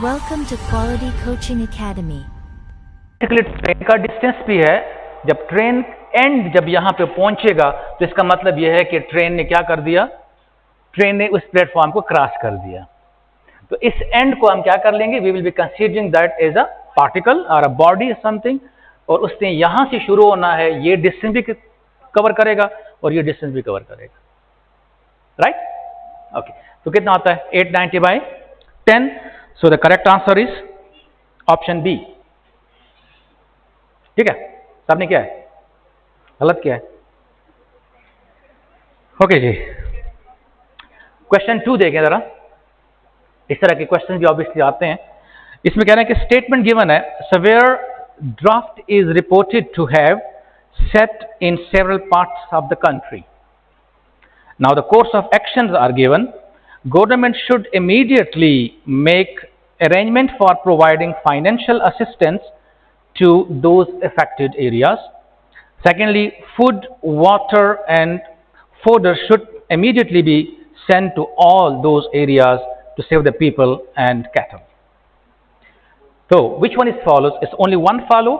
Welcome to Quality Coaching Academy. Train का distance भी है। जब ट्रेन एंड जब यहाँ पे पहुंचेगा तो इसका मतलब यह है कि ट्रेन ने क्या कर दिया, ट्रेन ने उस प्लेटफॉर्म को क्रॉस कर दिया। तो इस एंड को हम क्या कर लेंगे, we will be considering that as a particle और अ बॉडी समथिंग, और उसने यहाँ से शुरू होना है, ये डिस्टेंस भी कवर करेगा और ये डिस्टेंस भी कवर करेगा, राइट? ओके, तो कितना आता है 890/10। So the correct answer is option B. ठीक है, सबने क्या है, गलत किया है? ओके जी, क्वेश्चन 2 देखें जरा। इस तरह के क्वेश्चन भी ऑब्वियसली आते हैं। इसमें कह रहे हैं कि स्टेटमेंट गिवन है, severe drought is reported to have set in several parts of the country. Now the course of actions are given. Government should immediately make arrangement for providing financial assistance to those affected areas. Secondly, food, water and fodder should immediately be sent to all those areas to save the people and cattle. So, which one is follows? Is only one follow?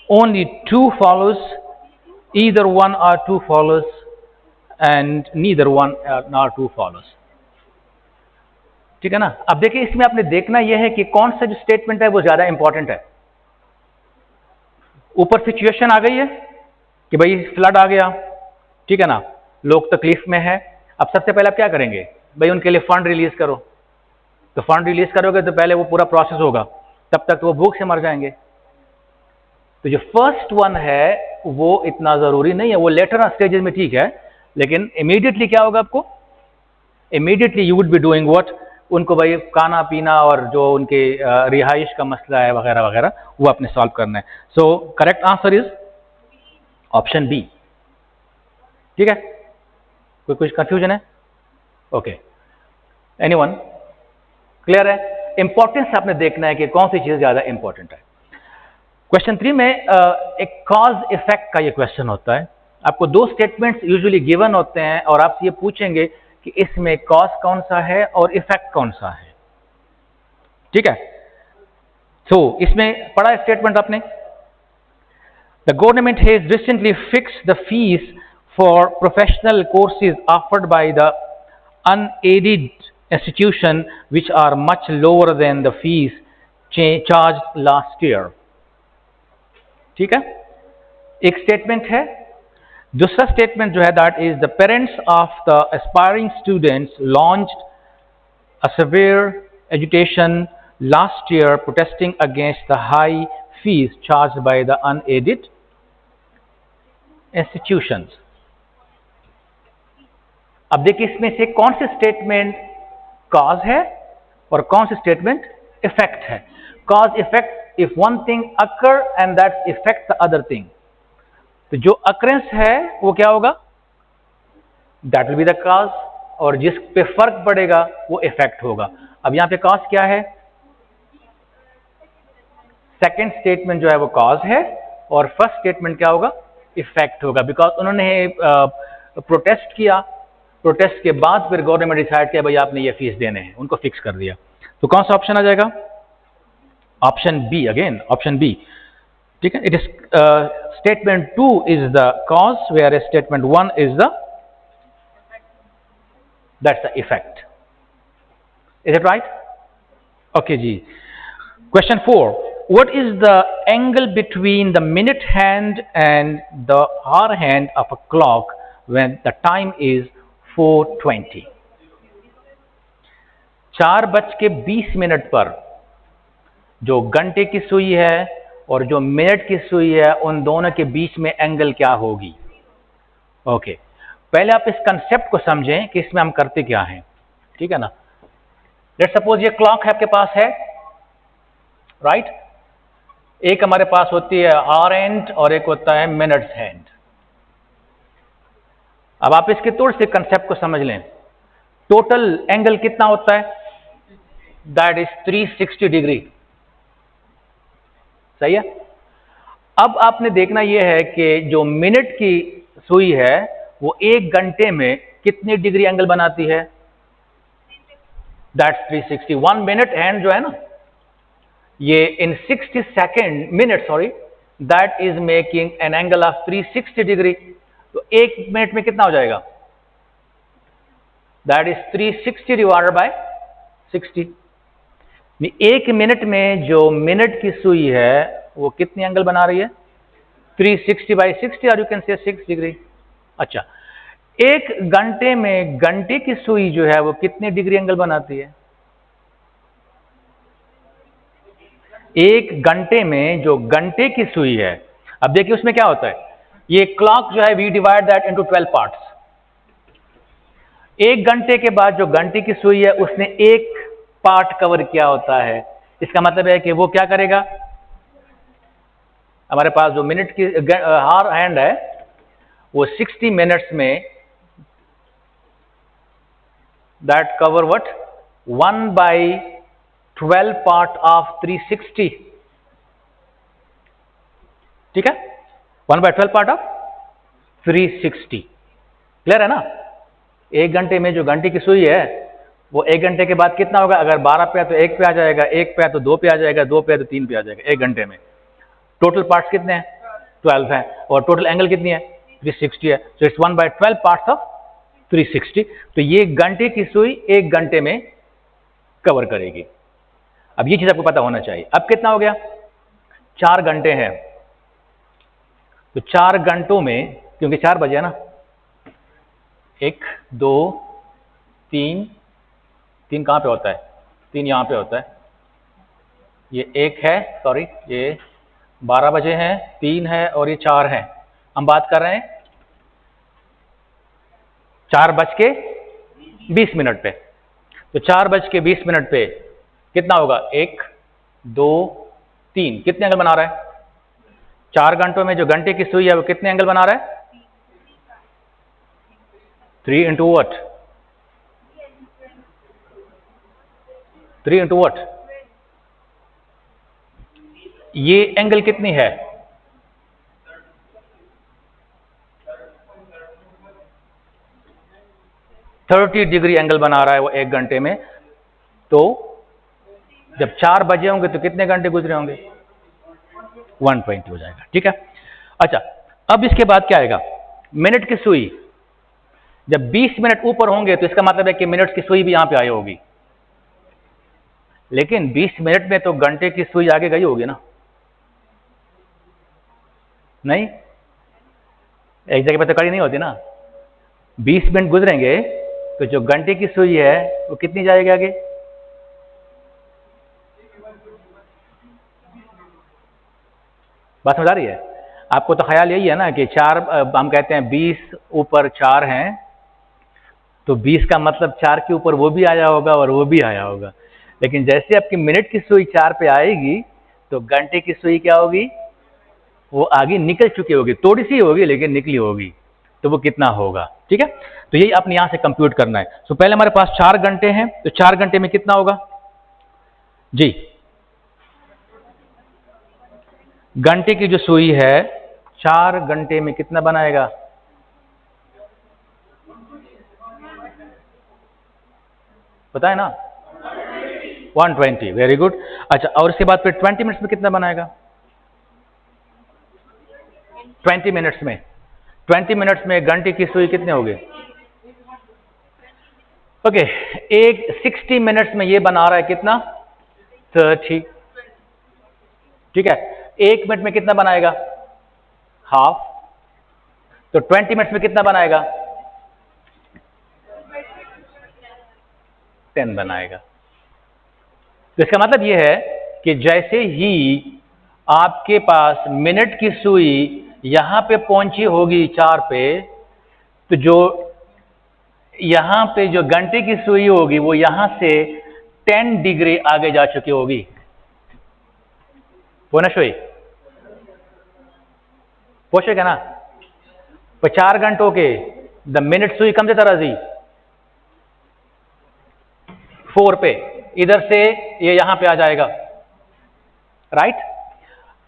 Only two follows? Either one or two follows? And neither one nor two follows. ठीक है ना? अब देखिए, इसमें आपने देखना यह है कि कौन सा जो स्टेटमेंट है वो ज्यादा इंपॉर्टेंट है। ऊपर सिचुएशन आ गई है कि भाई फ्लड आ गया, ठीक है ना, लोग तकलीफ में है। अब सबसे पहले आप क्या करेंगे, भाई उनके लिए फंड रिलीज करो। तो फंड रिलीज करोगे तो पहले वो पूरा प्रोसेस होगा, तब तक तो वो भूख से मर जाएंगे। तो जो फर्स्ट वन है वो इतना जरूरी नहीं है, वो लेटर स्टेजेस में ठीक है, लेकिन इमीडिएटली क्या होगा आपको, immediately you would be doing what, उनको भाई खाना पीना और जो उनके रिहाइश का मसला है वगैरह वगैरह वो आपने सॉल्व करना है। So correct answer is option B. ठीक है, कोई कुछ कंफ्यूजन है? ओके, एनीवन क्लियर है? इंपॉर्टेंस आपने देखना है कि कौन सी चीज ज्यादा इंपॉर्टेंट है। क्वेश्चन 3 में एक कॉज इफेक्ट का ये क्वेश्चन होता है। आपको दो स्टेटमेंट्स यूजुअली गिवन होते हैं और आपसे ये पूछेंगे कि इसमें कॉज कौन सा है और इफेक्ट कौन सा है। ठीक है, तो इसमें पढ़ा स्टेटमेंट आपने, the government has recently fixed the fees for professional courses offered by the unaided institution which are much lower than the fees charged last year. ठीक है, एक स्टेटमेंट है। दूसरा स्टेटमेंट जो है that is the parents of the aspiring students launched a severe agitation last year protesting against the high fees charged by the unaided institutions. अब देखिए, इसमें से कौन से स्टेटमेंट कॉज है और कौन से स्टेटमेंट इफेक्ट है। Cause effect, if one thing occur and that effect the other thing, तो जो अकरेंस है वो क्या होगा, that will be the cause, और जिस पे फर्क पड़ेगा वो इफेक्ट होगा। अब यहां पे कॉज क्या है, सेकंड स्टेटमेंट जो है वो कॉज है और फर्स्ट स्टेटमेंट क्या होगा, इफेक्ट होगा। बिकॉज उन्होंने प्रोटेस्ट किया, प्रोटेस्ट के बाद फिर गवर्नमेंट डिसाइड किया भाई आपने ये फीस देने हैं, उनको फिक्स कर दिया। तो कौन सा ऑप्शन आ जाएगा, option B, again option B. ठीक है, it is statement 2 is the cause where statement 1 is the that's the effect. Is it right? Okay जी, question 4, what is the angle between the minute hand and the hour hand of a clock when the time is 4:20? 4:20 पर जो घंटे की सुई है और जो minute की सुई है, उन दोनों के बीच में एंगल क्या होगी। ओके, पहले आप इस कंसेप्ट को समझें कि इसमें हम करते क्या हैं। ठीक है ना, लेट्स सपोज ये क्लॉक है आपके पास है, राइट? एक हमारे पास होती है आवर हैंड और एक होता है मिनट्स हैंड। अब आप इसके थोड़े से कंसेप्ट को समझ लें। टोटल एंगल कितना होता है, दैट इज 360 डिग्री। सही है। अब आपने देखना यह है कि जो मिनट की सुई है वो 1 घंटे में कितनी डिग्री एंगल बनाती है, दैट्स 360। 1 मिनट हैंड जो है ना, ये इन 60 second minute sorry, that is making an angle of 360 degree. तो 1 मिनट में कितना हो जाएगा? That is 360 divided by 60। 1 minute में जो मिनट की सुई है वो कितनी एंगल बना रही है? 360 बाई 60, और यू कैन से 6 डिग्री। अच्छा, 1 घंटे में घंटे की सुई जो है वो कितने डिग्री एंगल बनाती है? 1 घंटे में जो घंटे की सुई है, अब देखिए उसमें क्या होता है, ये क्लॉक जो है we divide that into 12 parts. 1 घंटे के बाद जो घंटे की सुई है उसने 1 पार्ट कवर किया होता है। इसका मतलब है कि वो क्या करेगा, हमारे पास जो मिनट की हार हैंड है वो 60 मिनट्स में that cover what 1/12 part of 360। ठीक है, 1/12 पार्ट ऑफ 360। क्लियर है ना? 1 घंटे में जो घंटे की सुई है वो 1 घंटे के बाद कितना होगा? अगर 12 पे है तो 1 पे आ जाएगा, 1 पे है तो 2 पे आ जाएगा, 2 पे है तो 3 पे आ जाएगा। 1 घंटे में टोटल पार्ट्स कितने हैं? 12 है, और टोटल एंगल कितनी है? 360 है। So it's 1/12 parts of 360। तो ये घंटे की सुई 1 घंटे में कवर करेगी। अब ये चीज आपको पता होना चाहिए। अब कितना हो गया? 4 घंटे हैं। तो 4 घंटों में, क्योंकि 4 बजे है ना, 1 2 3 3 कहां पे होता है? 3 यहां पे होता है। ये 1 है, सॉरी, ये 12 बजे हैं, 3 है और ये 4 है। हम बात कर रहे हैं 4:20 पे। तो 4:20 पे कितना होगा? 1 2 3, कितने एंगल बना रहा है? 4 घंटों में जो घंटे की सुई है वो कितने एंगल बना रहा है? 3 इंटू वट? 3 into what? ये एंगल कितनी है? 30 डिग्री एंगल बना रहा है वो 1 घंटे में। तो जब 4 बजे होंगे तो कितने घंटे गुजरे होंगे? 120 हो जाएगा। ठीक है। अच्छा, अब इसके बाद क्या आएगा? मिनट की सुई जब 20 मिनट ऊपर होंगे तो इसका मतलब है कि मिनट की सुई भी यहां पे आई होगी। लेकिन 20 मिनट में तो घंटे की सुई आगे गई होगी ना? नहीं, एक जगह पे तो कड़ी नहीं होती ना। 20 मिनट गुजरेंगे तो जो घंटे की सुई है वो कितनी जाएगी आगे? बात समझ आ रही है आपको? तो ख्याल यही है ना कि 4, हम कहते हैं 20 ऊपर 4 हैं, तो 20 का मतलब 4 के ऊपर वो भी आया होगा और वो भी आया होगा। लेकिन जैसे आपकी मिनट की सुई 4 पे आएगी तो घंटे की सुई क्या होगी? वो आगे निकल चुकी होगी, थोड़ी सी होगी लेकिन निकली होगी। तो वो कितना होगा? ठीक है, तो यही आपने यहां से कंप्यूट करना है। तो पहले हमारे पास 4 घंटे हैं, तो 4 घंटे में कितना होगा जी? घंटे की जो सुई है 4 घंटे में कितना बनाएगा? पता है ना? 120। Very good. अच्छा, और इसके बाद फिर 20 मिनट्स में कितना बनाएगा? 20 मिनट्स में 20 मिनट्स में घंटे की सुई कितने हो गए? ओके, एक 60 मिनट्स में ये बना रहा है कितना? 30। ठीक है, 1 मिनट में कितना बनाएगा? हाफ। तो 20 मिनट्स में कितना बनाएगा? 10 बनाएगा। तो इसका मतलब यह है कि जैसे ही आपके पास मिनट की सुई यहां पे पहुंची होगी 4 पे, तो जो यहां पे जो घंटे की सुई होगी वो यहां से 10 डिग्री आगे जा चुकी होगी। बोनशोई पोषेगा ना? 4 घंटों के द मिनट सुई कम से तरह जी 4 पे, इधर से ये यहां पे आ जाएगा, राइट?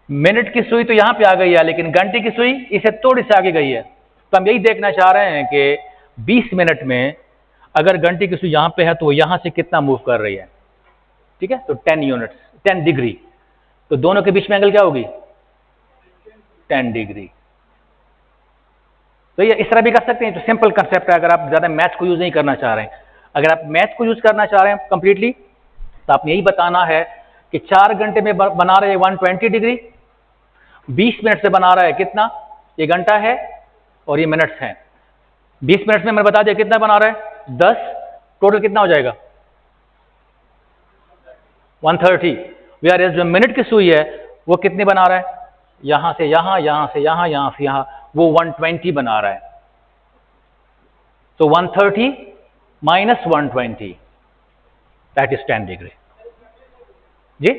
मिनट की सुई तो यहां पे आ गई है, लेकिन घंटे की सुई इसे थोड़ी सी आगे गई है। तो हम यही देखना चाह रहे हैं कि 20 मिनट में अगर घंटे की सुई यहाँ पे है तो वो यहाँ से कितना मूव कर रही है, ठीक है, तो 10 यूनिट्स, 10 डिग्री, तो दोनों के बीच में एंगल क्या होगी, 10 डिग्री। तो ये इस तरह भी कर सकते हैं, तो सिंपल कंसेप्ट है। अगर आप ज़्यादा मैथ्स को यूज़ नहीं करना चाह रहे हैं, अगर आप मैथ्स को यूज़ करना चाह रहे हैं कंप्लीटली, तो आपने यही बताना है कि 4 घंटे में बना रहे हैं 120 डिग्री, 20 मिनट से बना रहा है कितना, ये घंटा है और ये मिनट्स हैं, 20 मिनट में मैंने बता दिया कितना बना रहा है 10, टोटल कितना हो जाएगा 130। वेयर एज जो मिनट की सुई है वो कितनी बना रहा है, यहां से यहां, यहां से यहां, यहां से यहां, वो 120 बना रहा है। तो 130 माइनस 120 दैट इज 10 डिग्री। जी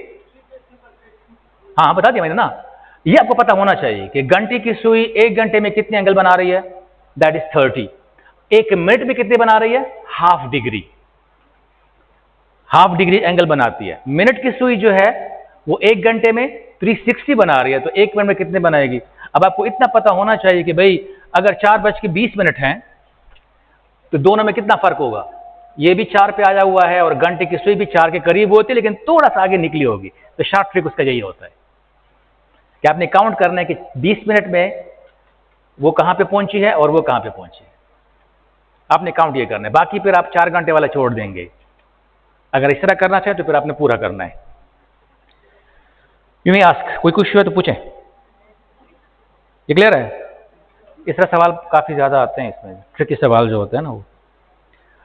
हाँ बता दिया मैंने ना, ये आपको पता होना चाहिए कि घंटे की सुई 1 घंटे में कितने एंगल बना रही है, दैट इज 30। 1 मिनट में कितने बना रही है, half degree, half degree angle बनाती है। मिनट की सुई जो है वो 1 घंटे में 360 बना रही है, तो 1 मिनट में कितने बनाएगी। अब आपको इतना पता होना चाहिए कि भाई अगर 4:20 हैं तो दोनों में कितना फर्क होगा, ये भी 4 पे आया हुआ है और घंटे की सुई भी 4 के करीब होती है, लेकिन थोड़ा सा आगे निकली होगी। तो शॉर्ट ट्रिक उसका यही होता है कि आपने काउंट करना है कि 20 मिनट में वो कहां पे पहुंची है और वो कहां पे पहुंची है, आपने काउंट ये करना है। बाकी फिर आप 4 घंटे वाला छोड़ देंगे। अगर इस तरह करना चाहे तो फिर आपने पूरा करना है। यू मे आस्क, कोई क्वेश्चन है तो पूछें। ये क्लियर है? इस तरह सवाल काफी ज्यादा आते हैं इसमें, ट्रिकी सवाल जो होते हैं ना वो।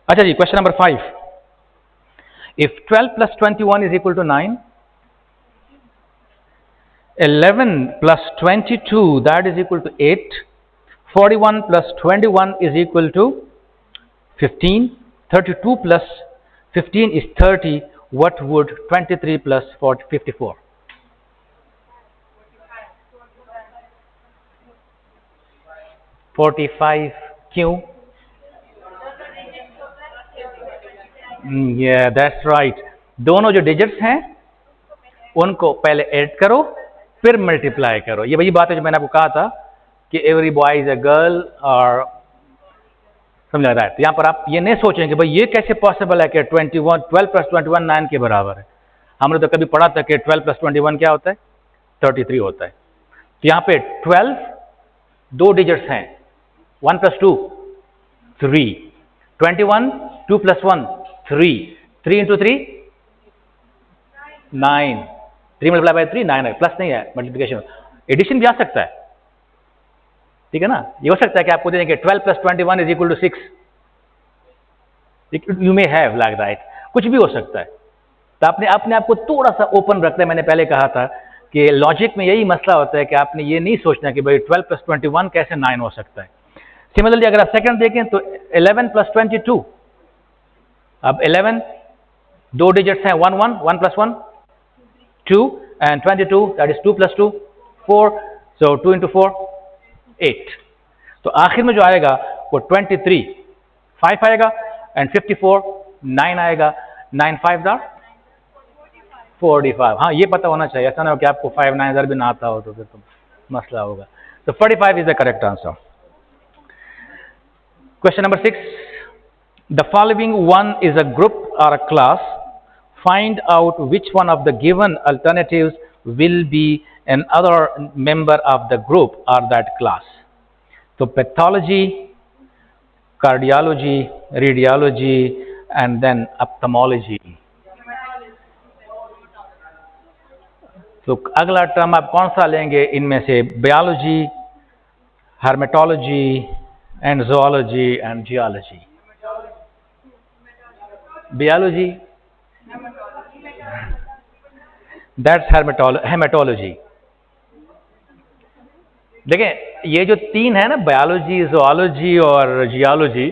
अच्छा जी, question number 5, if 12 + 21 = 9, 11 + 22 that is equal to 8, 41 + 21 is equal to 15, 32 + 15 is 30, what would 23 + 54? 45 क्यों? That's right. दोनों जो डिजिट्स हैं उनको पहले ऐड करो फिर मल्टीप्लाई करो। ये वही बात है जो मैंने आपको कहा था कि every boy is a girl, और समझ रहा है। तो यहाँ पर आप ये नहीं सोचेंगे भाई ये कैसे पॉसिबल है कि 12 + 21 9 के बराबर है। हमने तो कभी पढ़ा था कि 12 + 21 क्या होता है, 33 होता है। तो यहाँ पे 12 दो डिजिट्स हैं, 1 + 2 3, 21 2 + 1 3, 3 × 3 9, 3 × 3 9 है, प्लस नहीं है, मल्टीप्लिकेशन एडिशन भी आ सकता है, ठीक है ना। ये हो सकता है कि आपको दे देंगे 12 + 21 = 6, you may have like that, कुछ भी हो सकता है। तो आपने अपने आप को थोड़ा सा ओपन रखना है। मैंने पहले कहा था कि लॉजिक में यही मसला होता है कि आपने ये नहीं सोचना कि भाई 12 + 21 कैसे 9 हो सकता है। सिमिलरली अगर आप सेकंड देखें तो 11 + 22, अब 11 दो डिजिट्स हैं, 1 1 1 + 1 2 and 22 that is 2 + 2 4, so 2 × 4 8। तो आखिर में जो आएगा वो 23 5 आएगा एंड 54 9 आएगा, 9 5 45। हाँ ये पता होना चाहिए, ऐसा ना हो कि आपको 5 9 भी ना आता हो तो फिर तो मसला होगा। तो 45 is the correct answer. Question number 6, the following one is a group or a class. Find out which one of the given alternatives will be another member of the group or that class. So pathology, cardiology, radiology and then ophthalmology. तो अगला term आप कौन सा लेंगे इनमें से, biology, hermatology and zoology and geology? Biology, that's hematology। देखें ये जो तीन है ना, बायोलॉजी, जोलॉजी और जियोलॉजी,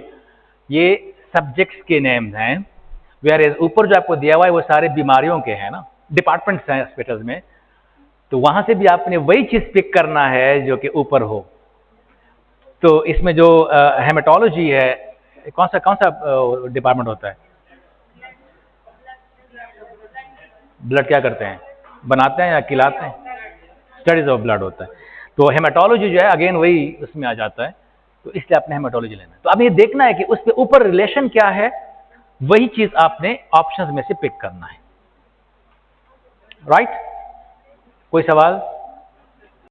ये सब्जेक्ट्स के नेम्स हैं। वेयर एज ऊपर जो आपको दिया हुआ है वो सारे बीमारियों के हैं ना, डिपार्टमेंट्स हैं हॉस्पिटल्स में, तो वहां से भी आपने वही चीज पिक करना है जो कि ऊपर हो। तो इसमें जो हेमेटोलॉजी है, कौन सा डिपार्टमेंट होता है? ब्लड क्या करते हैं, बनाते हैं या खिलाते हैं? स्टडीज ऑफ ब्लड होता है। तो हेमेटोलॉजी जो है अगेन वही उसमें आ जाता है। तो इसलिए आपने हेमाटोलॉजी लेना है। तो अब ये देखना है कि उसके ऊपर रिलेशन क्या है, वही चीज आपने ऑप्शंस में से पिक करना है। राइट? कोई सवाल?